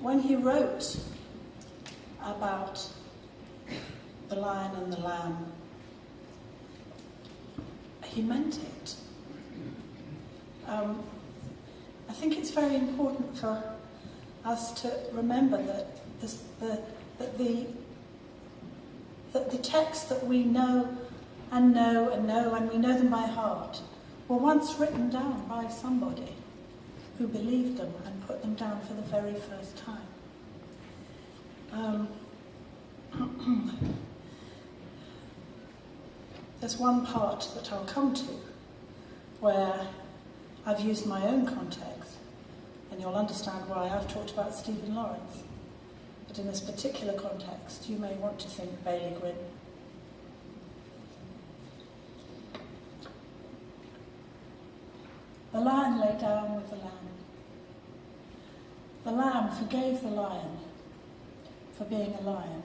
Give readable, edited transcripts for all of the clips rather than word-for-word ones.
when he wrote about the lion and the lamb, he meant it. I think it's very important for us to remember that the texts that we know, and we know them by heart, were once written down by somebody who believed them and put them down for the very first time. There's one part that I'll come to where I've used my own context, and you'll understand why I've talked about Stephen Lawrence. But in this particular context, you may want to think Bailey Gwyn. The lion lay down with the lamb. The lamb forgave the lion for being a lion.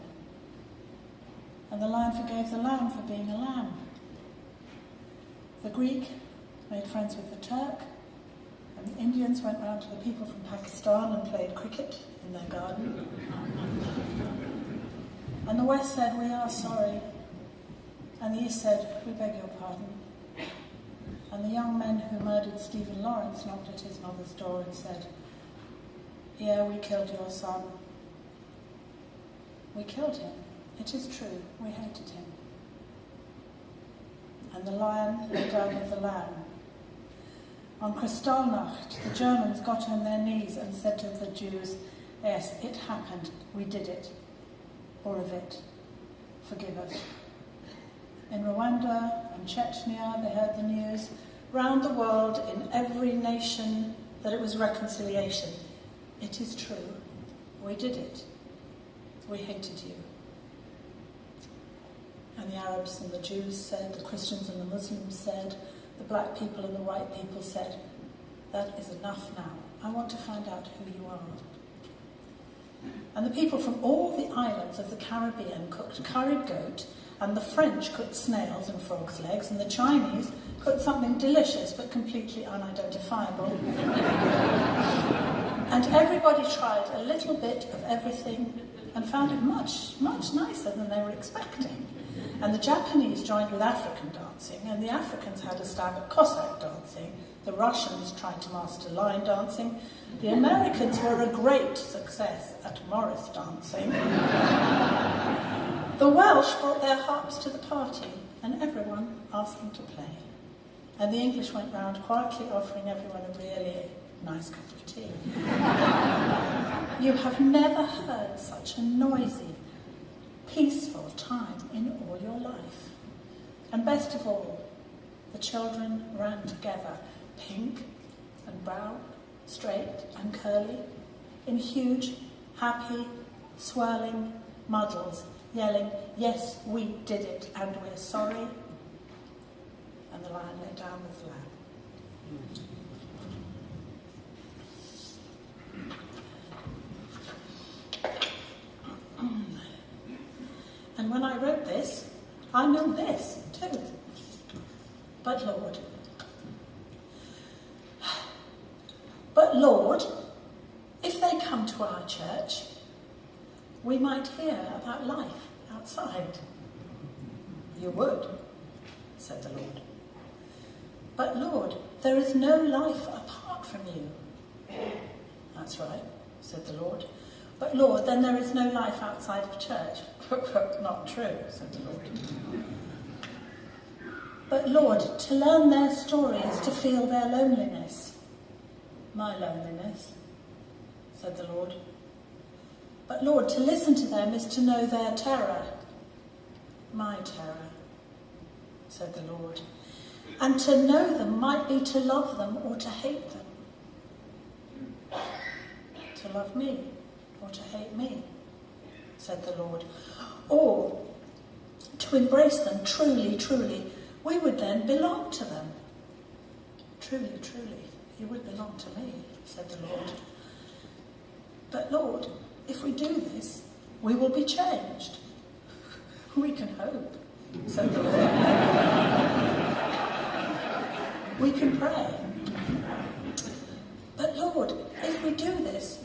And the lion forgave the lamb for being a lamb. The Greek made friends with the Turk, and the Indians went round to the people from Pakistan and played cricket in their garden. And the West said, "We are sorry." And the East said, "We beg your pardon." And the young men who murdered Stephen Lawrence knocked at his mother's door and said, "Yeah, we killed your son. We killed him. It is true, we hated him." And the lion lay down with the lamb. On Kristallnacht, the Germans got on their knees and said to the Jews, "Yes, it happened, we did it. All of it. Forgive us." In Rwanda and Chechnya, they heard the news round the world in every nation that it was reconciliation. It is true, we did it. We hated you. And the Arabs and the Jews said, the Christians and the Muslims said, the black people and the white people said, "That is enough now. I want to find out who you are." And the people from all the islands of the Caribbean cooked curried goat, and the French cooked snails and frogs' legs, and the Chinese cooked something delicious but completely unidentifiable. And everybody tried a little bit of everything and found it much, much nicer than they were expecting. And the Japanese joined with African dancing, and the Africans had a stab at Cossack dancing. The Russians tried to master line dancing. The Americans were a great success at Morris dancing. The Welsh brought their harps to the party, and everyone asked them to play. And the English went round quietly offering everyone a really nice cup of tea. You have never heard such a noisy, peaceful time in all your life. And best of all, the children ran together, pink and brown, straight and curly, in huge, happy, swirling muddles, yelling, "Yes, we did it, and we're sorry." And the lion lay down with the lamb. And when I wrote this, I knew this too. But Lord, if they come to our church, we might hear about life outside. "You would," said the Lord. "But Lord, there is no life apart from you." "That's right," said the Lord. "But Lord, then there is no life outside of church." "Not true," said the Lord. "But Lord, to learn their story is to feel their loneliness." "My loneliness," said the Lord. "But Lord, to listen to them is to know their terror." "My terror," said the Lord. "And to know them might be to love them or to hate them." "To love me or to hate me," said the Lord. "Or to embrace them truly, truly, we would then belong to them." "Truly, truly, you would belong to me," said the Lord. "But Lord, if we do this, we will be changed." "We can hope," said the Lord. "We can pray. But Lord, if we do this,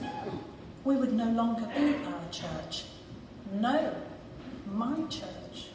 we would no longer be our church. No, my church.